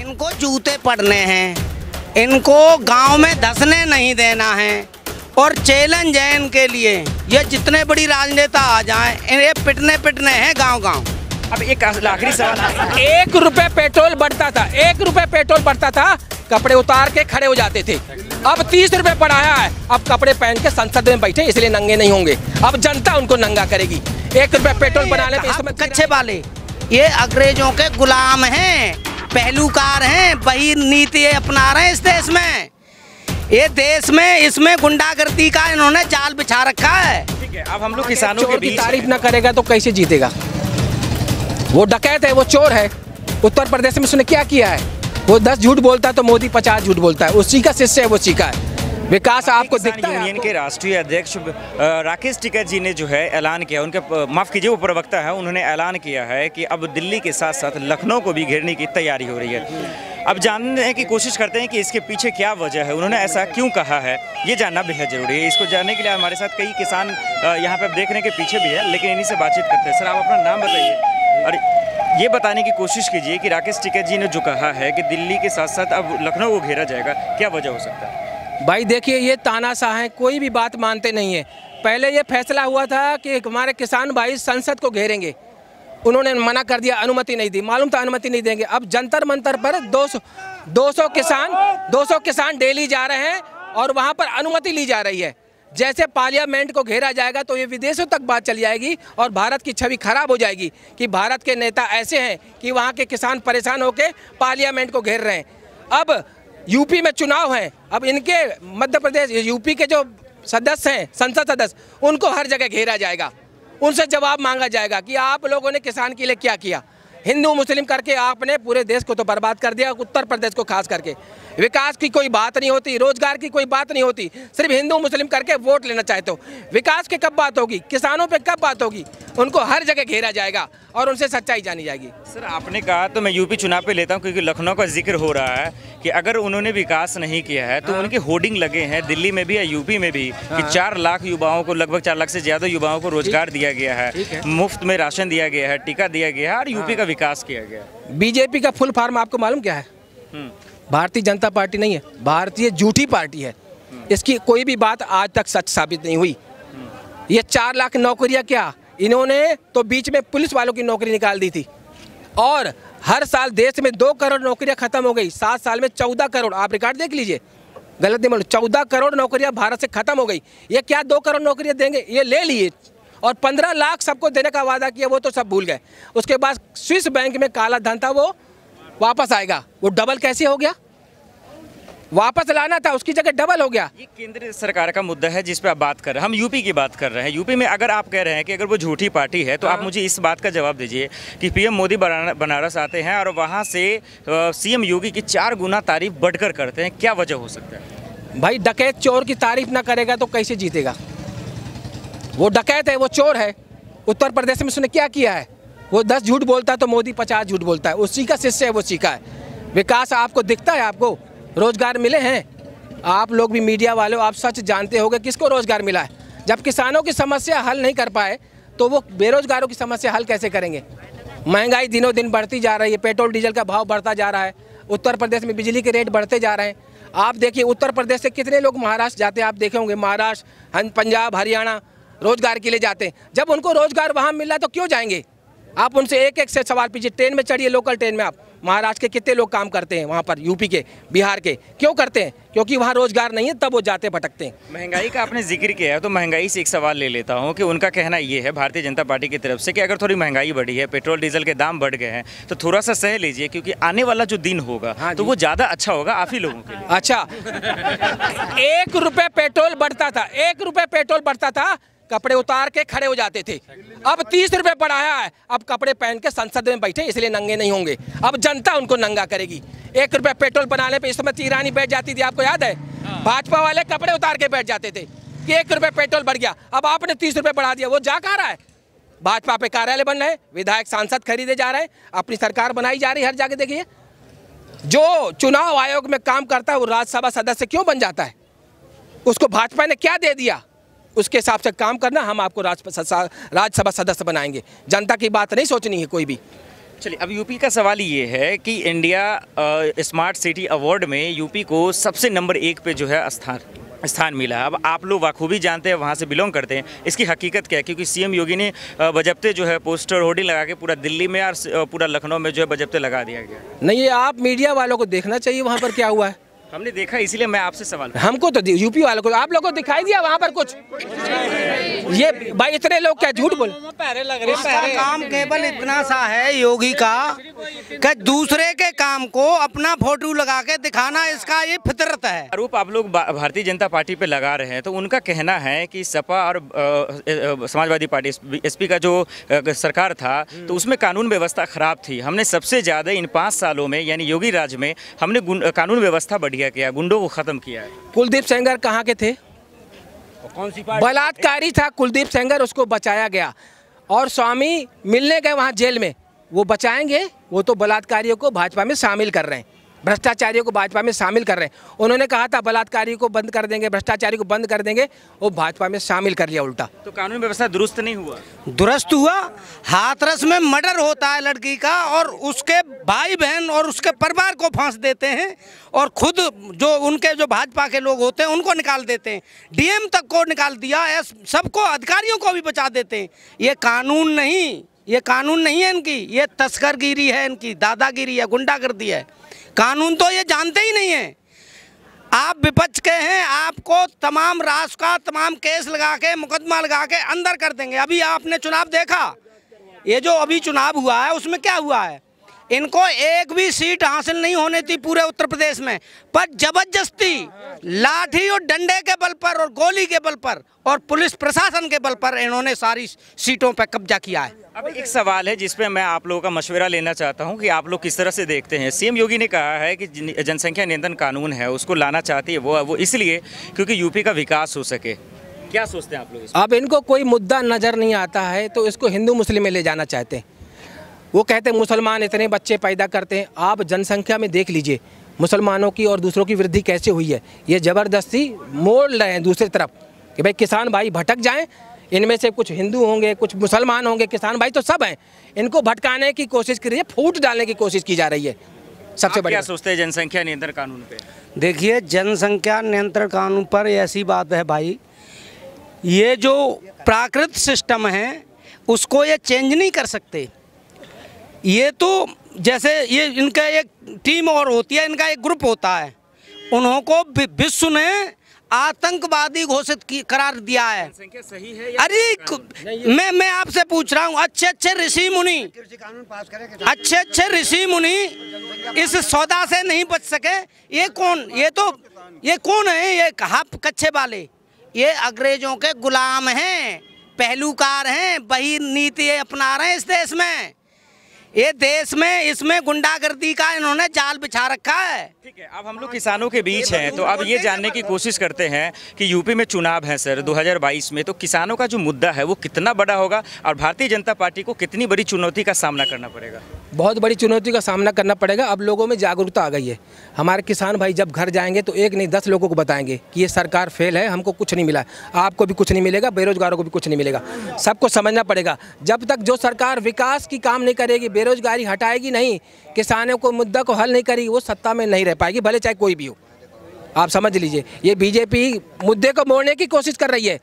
इनको जूते पड़ने हैं, इनको गांव में धंसने नहीं देना है और चैलेंज है इनके लिए। ये जितने बड़ी राजनेता आ जाएं, ये पिटने हैं गांव-गांव। अब एक आखिरी सवाल, 1 रुपए पेट्रोल बढ़ता था, 1 रुपए पेट्रोल बढ़ता था, कपड़े उतार के खड़े हो जाते थे। अब 30 रुपए बढ़ाया है, अब कपड़े पहन के संसद में बैठे इसलिए नंगे नहीं होंगे। अब जनता उनको नंगा करेगी। 1 रुपए पेट्रोल बनाने पे इस समय कच्चे वाले ये अंग्रेजों के गुलाम हैं, पहलूकार हैं, वही नीति अपना रहे हैं इस देश में। ये देश में इसमें गुंडागर्दी का इन्होंने जाल बिछा रखा है। ठीक है, अब हम लोग किसानों के बीच तारीफ ना करेगा तो कैसे जीतेगा? वो डकैत है, वो चोर है। उत्तर प्रदेश में उसने क्या किया है? वो 10 झूठ बोलता है तो मोदी 50 झूठ बोलता है। उसी का शिष्य है, वो उसी का है। विकास आपको दिखता है? यूनियन के राष्ट्रीय अध्यक्ष राकेश टिकैत जी ने जो है ऐलान किया, उनके माफ़ कीजिए वो प्रवक्ता है, उन्होंने ऐलान किया है कि अब दिल्ली के साथ साथ लखनऊ को भी घेरने की तैयारी हो रही है। अब जानने की कोशिश करते हैं कि इसके पीछे क्या वजह है, उन्होंने ऐसा क्यों कहा है, ये जानना बेहद ज़रूरी है। इसको जानने के लिए हमारे साथ कई किसान यहाँ पर देखने के पीछे भी है, लेकिन इन्हीं से बातचीत करते हैं। सर, आप अपना नाम बताइए और ये बताने की कोशिश कीजिए कि राकेश टिकैत जी ने जो कहा है कि दिल्ली के साथ साथ अब लखनऊ को घेरा जाएगा, क्या वजह हो सकता है? भाई देखिए, ये तानाशाह हैं, कोई भी बात मानते नहीं है। पहले ये फैसला हुआ था कि हमारे किसान भाई संसद को घेरेंगे, उन्होंने मना कर दिया, अनुमति नहीं दी। मालूम था अनुमति नहीं देंगे। अब जंतर मंतर पर 200 किसान डेली जा रहे हैं और वहाँ पर अनुमति ली जा रही है। जैसे पार्लियामेंट को घेरा जाएगा तो ये विदेशों तक बात चली जाएगी और भारत की छवि खराब हो जाएगी कि भारत के नेता ऐसे हैं कि वहाँ के किसान परेशान होकर पार्लियामेंट को घेर रहे हैं। अब यूपी में चुनाव है, अब इनके मध्य प्रदेश यूपी के जो सदस्य हैं, संसद सदस्य, उनको हर जगह घेरा जाएगा, उनसे जवाब मांगा जाएगा कि आप लोगों ने किसान के लिए क्या किया। हिंदू मुस्लिम करके आपने पूरे देश को तो बर्बाद कर दिया, उत्तर प्रदेश को खास करके। विकास की कोई बात नहीं होती, रोजगार की कोई बात नहीं होती, सिर्फ हिंदू मुस्लिम करके वोट लेना चाहते हो। विकास की कब बात होगी, किसानों पे कब बात होगी? उनको हर जगह घेरा जाएगा और उनसे सच्चाई जानी जाएगी। सर, आपने कहा तो मैं यूपी चुनाव पे लेता हूँ क्योंकि लखनऊ का जिक्र हो रहा है कि अगर उन्होंने विकास नहीं किया है तो उनके होर्डिंग लगे हैं दिल्ली में भी या यूपी में भी कि 4 लाख युवाओं को, लगभग 4 लाख से ज़्यादा युवाओं को रोजगार दिया गया है, मुफ्त में राशन दिया गया है, टीका दिया गया है और यूपी का विकास किया गया है। बीजेपी का फुल फॉर्म आपको मालूम क्या है? भारतीय जनता पार्टी नहीं है, भारतीय झूठी पार्टी है। इसकी कोई भी बात आज तक सच साबित नहीं हुई। ये 4 लाख नौकरियां क्या, इन्होंने तो बीच में पुलिस वालों की नौकरी निकाल दी थी और हर साल देश में 2 करोड़ नौकरियां खत्म हो गई। 7 साल में 14 करोड़, आप रिकॉर्ड देख लीजिए, गलत नहीं बोलो, 14 करोड़ नौकरियां भारत से खत्म हो गई। ये क्या 2 करोड़ नौकरियां देंगे? ये ले लिए और 15 लाख सबको देने का वादा किया, वो तो सब भूल गए। उसके बाद स्विस बैंक में काला धन था, वो वापस आएगा। वो डबल कैसे हो गया? वापस लाना था, उसकी जगह डबल हो गया। ये केंद्र सरकार का मुद्दा है जिस पे आप बात कर रहे हैं, हम यूपी की बात कर रहे हैं। यूपी में अगर आप कह रहे हैं कि अगर वो झूठी पार्टी है तो आप मुझे इस बात का जवाब दीजिए कि पीएम मोदी बनारस आते हैं और वहाँ से सीएम योगी की 4 गुना तारीफ बढ़कर करते हैं, क्या वजह हो सकता है? भाई डकैत चोर की तारीफ ना करेगा तो कैसे जीतेगा? वो डकैत है, वो चोर है। उत्तर प्रदेश में उसने क्या किया है? वो 10 झूठ बोलता है तो मोदी 50 झूठ बोलता है। उसी का शिष्य है, वो उसी का है। विकास आपको दिखता है? आपको रोजगार मिले हैं? आप लोग भी मीडिया वाले हो, आप सच जानते होंगे किसको रोजगार मिला है। जब किसानों की समस्या हल नहीं कर पाए तो वो बेरोजगारों की समस्या हल कैसे करेंगे? महंगाई दिनों दिन बढ़ती जा रही है, पेट्रोल डीजल का भाव बढ़ता जा रहा है, उत्तर प्रदेश में बिजली के रेट बढ़ते जा रहे हैं। आप देखिए उत्तर प्रदेश से कितने लोग महाराष्ट्र जाते हैं, आप देखे होंगे, महाराष्ट्र, पंजाब, हरियाणा रोजगार के लिए जाते हैं। जब उनको रोजगार वहाँ मिल रहा है तो क्यों जाएंगे? आप उनसे एक से सवाल पूछिए। ट्रेन में चढ़िए, लोकल ट्रेन में, आप महाराष्ट्र के कितने लोग काम करते हैं वहाँ पर, यूपी के, बिहार के, क्यों करते हैं? क्योंकि वहाँ रोजगार नहीं है, तब वो जाते भटकते हैं। महंगाई का आपने जिक्र किया है तो महंगाई से एक सवाल ले लेता हूँ कि उनका कहना ये है भारतीय जनता पार्टी की तरफ से कि अगर थोड़ी महंगाई बढ़ी है, पेट्रोल डीजल के दाम बढ़ गए हैं तो थोड़ा सा सह लीजिए क्योंकि आने वाला जो दिन होगा तो वो ज़्यादा अच्छा होगा आप ही लोगों के लिए। अच्छा, 1 रुपये पेट्रोल बढ़ता था, 1 रुपये पेट्रोल बढ़ता था, कपड़े उतार के खड़े हो जाते थे। अब 30 रुपए बढ़ाया है, अब कपड़े पहन के संसद में बैठे इसलिए नंगे नहीं होंगे। अब जनता उनको नंगा करेगी। 1 रुपए पेट्रोल बनाने पे इस समय ईरानी बैठ जाती थी, आपको याद है? भाजपा वाले कपड़े उतार के बैठ जाते थे कि 1 रुपए पेट्रोल बढ़ गया। अब आपने 30 रुपए बढ़ा दिया, वो जा कहाँ रहा है? भाजपा पे कार्यालय बन रहे हैं, विधायक सांसद खरीदे जा रहे हैं, अपनी सरकार बनाई जा रही है। हर जगह देखिए, जो चुनाव आयोग में काम करता है वो राज्यसभा सदस्य क्यों बन जाता है? उसको भाजपा ने क्या दे दिया? उसके हिसाब से काम करना, हम आपको राज्यसभा सदस्य बनाएंगे। जनता की बात नहीं सोचनी है कोई भी। चलिए, अब यूपी का सवाल ये है कि इंडिया स्मार्ट सिटी अवार्ड में यूपी को सबसे नंबर 1 पे जो है स्थान मिला। अब आप लोग बखूबी जानते हैं, वहाँ से बिलोंग करते हैं, इसकी हकीकत क्या है? क्योंकि सीएम योगी ने बजप्ते जो है पोस्टर होर्डिंग लगा के पूरा दिल्ली में और पूरा लखनऊ में जो है बजप्ते लगा दिया गया। नहीं, ये आप मीडिया वालों को देखना चाहिए वहाँ पर क्या हुआ है। हमने देखा, इसीलिए मैं आपसे सवाल। हमको तो यूपी वालों को, आप लोगों को दिखाई दिया वहाँ पर कुछ? ये भाई इतने लोग क्या झूठ बोल? उसका काम केवल इतना सा है योगी का कि दूसरे के काम को अपना फोटो लगा के दिखाना, इसका ये फितरत है। आरोप आप लोग भारतीय जनता पार्टी पे लगा रहे हैं, तो उनका कहना है कि सपा और समाजवादी पार्टी एसपी का जो सरकार था तो उसमें कानून व्यवस्था खराब थी। हमने सबसे ज़्यादा इन 5 सालों में यानी योगी राज में हमने कानून व्यवस्था बढ़िया किया, गुंडों को खत्म किया है। कुलदीप सेंगर कहाँ के थे? कौन सी पार्टी? बलात्कारी था कुलदीप सेंगर, उसको बचाया गया। और स्वामी मिलने गए वहाँ जेल में, वो बचाएंगे? वो तो बलात्कारियों को भाजपा में शामिल कर रहे हैं, भ्रष्टाचारियों को भाजपा में शामिल कर रहे हैं। उन्होंने कहा था बलात्कारियों को बंद कर देंगे, भ्रष्टाचारी को बंद कर देंगे, वो भाजपा में शामिल कर लिया उल्टा। तो कानून व्यवस्था दुरुस्त नहीं हुआ? दुरुस्त हुआ। हाथरस में मर्डर होता है लड़की का और उसके भाई बहन और उसके परिवार को फांस देते हैं और खुद जो उनके जो भाजपा के लोग होते हैं उनको निकाल देते हैं। डीएम तक को निकाल दिया, सबको अधिकारियों को भी बचा देते हैं। ये कानून नहीं, ये कानून नहीं है इनकी, ये तस्करगिरी है इनकी, दादागिरी है, गुंडागर्दी है। कानून तो ये जानते ही नहीं है। आप विपक्ष के हैं, आपको तमाम राष्ट्र का तमाम केस लगा के मुकदमा लगा के अंदर कर देंगे। अभी आपने चुनाव देखा, ये जो अभी चुनाव हुआ है उसमें क्या हुआ है? इनको एक भी सीट हासिल नहीं होनी थी पूरे उत्तर प्रदेश में, पर जबरदस्ती लाठी और डंडे के बल पर और गोली के बल पर और पुलिस प्रशासन के बल पर इन्होंने सारी सीटों पर कब्जा किया है। अब एक सवाल है जिसपे मैं आप लोगों का मशवरा लेना चाहता हूं कि आप लोग किस तरह से देखते हैं। सीएम योगी ने कहा है कि जनसंख्या नियंत्रण कानून है उसको लाना चाहती है वो इसलिए क्योंकि यूपी का विकास हो सके। क्या सोचते हैं आप लोग इसमें? अब इनको कोई मुद्दा नज़र नहीं आता है तो इसको हिंदू मुस्लिम में ले जाना चाहते हैं। वो कहते हैं मुसलमान इतने बच्चे पैदा करते हैं। आप जनसंख्या में देख लीजिए मुसलमानों की और दूसरों की वृद्धि कैसे हुई है। ये ज़बरदस्ती मोड़ रहे हैं दूसरी तरफ कि भाई किसान भाई भटक जाएं, इनमें से कुछ हिंदू होंगे, कुछ मुसलमान होंगे, किसान भाई तो सब हैं। इनको भटकाने की कोशिश की रही है, फूट डालने की कोशिश की जा रही है। सबसे बड़ी क्या सोचते हैं जनसंख्या नियंत्रण कानून पे? देखिए, जनसंख्या नियंत्रण कानून पर ऐसी बात है भाई, ये जो प्राकृतिक सिस्टम है उसको ये चेंज नहीं कर सकते। ये तो जैसे ये इनका एक टीम और होती है, इनका एक ग्रुप होता है, उन्होंने विश्व ने आतंकवादी घोषित करार दिया है। जनसंख्या सही है? अरे मैं आपसे पूछ रहा हूँ, अच्छे अच्छे ऋषि मुनि इस सौदा से नहीं बच सके। ये कौन है? ये कच्चे वाले, ये अंग्रेजों के गुलाम हैं, पहलूकार हैं, वही नीति अपना रहे हैं इस देश में। ये देश में इसमें गुंडागर्दी का इन्होंने जाल बिछा रखा है। ठीक है, अब हम लोग किसानों के बीच हैं तो अब ये जानने की कोशिश करते हैं कि यूपी में चुनाव है सर 2022 में, तो किसानों का जो मुद्दा है वो कितना बड़ा होगा और भारतीय जनता पार्टी को कितनी बड़ी चुनौती का सामना करना पड़ेगा? बहुत बड़ी चुनौती का सामना करना पड़ेगा। अब लोगों में जागरूकता आ गई है। हमारे किसान भाई जब घर जाएंगे तो एक नहीं 10 लोगों को बताएंगे कि ये सरकार फेल है, हमको कुछ नहीं मिला, आपको भी कुछ नहीं मिलेगा, बेरोजगारों को भी कुछ नहीं मिलेगा। सबको समझना पड़ेगा, जब तक जो सरकार विकास की काम नहीं करेगी, बेरोजगारी हटाएगी नहीं, किसानों को मुद्दा को हल नहीं करेगी, वो सत्ता में नहीं रह पाएगी, भले चाहे कोई भी हो। आप समझ लीजिए, ये बीजेपी मुद्दे को मोड़ने की कोशिश कर रही है।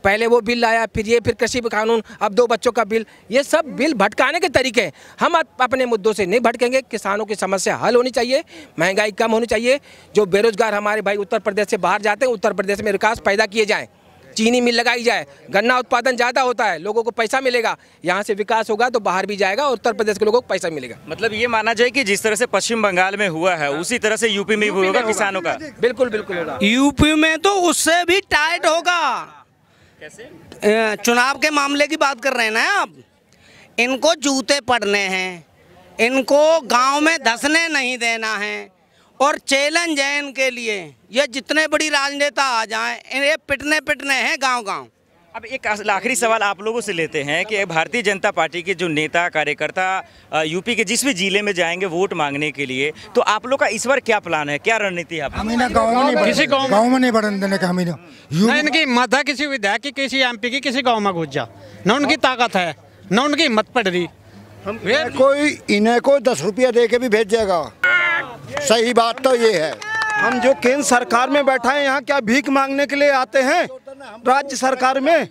पहले वो बिल लाया, फिर कृषि कानून, अब 2 बच्चों का बिल, ये सब बिल भटकाने के तरीके हैं। हम अपने मुद्दों से नहीं भटकेंगे। किसानों की समस्या हल होनी चाहिए, महंगाई कम होनी चाहिए। जो बेरोजगार हमारे भाई उत्तर प्रदेश से बाहर जाते हैं, उत्तर प्रदेश में विकास पैदा किए जाएँ, चीनी मिल लगाई जाए, गन्ना उत्पादन ज़्यादा होता है, लोगों को पैसा मिलेगा, यहाँ से विकास होगा तो बाहर भी जाएगा और उत्तर प्रदेश के लोगों को पैसा मिलेगा। मतलब ये माना जाए कि जिस तरह से पश्चिम बंगाल में हुआ है उसी तरह से यूपी में भी होगा किसानों का? बिल्कुल बिल्कुल होगा। यूपी में तो उससे भी टाइट होगा। कैसे? चुनाव के मामले की बात कर रहे हैं ना आप। इनको जूते पड़ने हैं, इनको गांव में धंसने नहीं देना है और चैलेंज है इनके लिए। ये जितने बड़ी राजनेता आ जाएं, ये पिटने हैं गांव-गांव। अब एक आखिरी सवाल आप लोगों से लेते हैं कि भारतीय जनता पार्टी के जो नेता कार्यकर्ता यूपी के जिस भी जिले में जाएंगे वोट मांगने के लिए, तो आप लोग का इस बार क्या प्लान है, क्या रणनीति है? गाँव में नहीं बढ़ने देने का। इनकी हिम्मत है किसी विधायक की, किसी MP की, किसी गाँव में घुस जा, न उनकी ताकत है, न उनकी हिम्मत पड़ रही। इन्हें कोई 10 रुपया दे के भी भेजेगा। सही बात तो ये है। हम जो केंद्र सरकार में बैठा है यहाँ क्या भीख मांगने के लिए आते हैं? राज्य सरकार में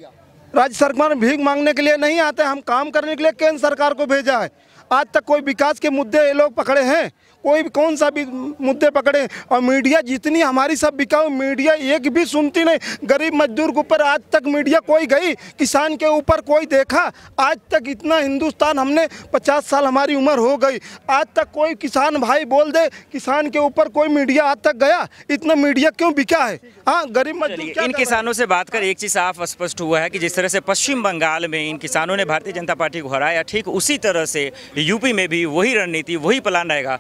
भीख मांगने के लिए नहीं आते, हम काम करने के लिए केंद्र सरकार को भेजा है। आज तक कोई विकास के मुद्दे ये लोग पकड़े हैं? कोई भी कौन सा भी मुद्दे पकड़े? और मीडिया जितनी हमारी सब बिकाऊ, मीडिया एक भी सुनती नहीं। गरीब मजदूर के ऊपर आज तक मीडिया कोई गई? किसान के ऊपर कोई देखा? आज तक इतना हिंदुस्तान, हमने 50 साल हमारी उम्र हो गई, आज तक कोई किसान भाई बोल दे किसान के ऊपर कोई मीडिया आज तक गया? इतना मीडिया क्यों बिका है? हाँ, गरीब मजदूर। इन किसानों से बात कर एक चीज़ साफ स्पष्ट हुआ है कि जिस तरह से पश्चिम बंगाल में इन किसानों ने भारतीय जनता पार्टी को हराया, ठीक उसी तरह से यूपी में भी वही रणनीति, वही प्लान रहेगा।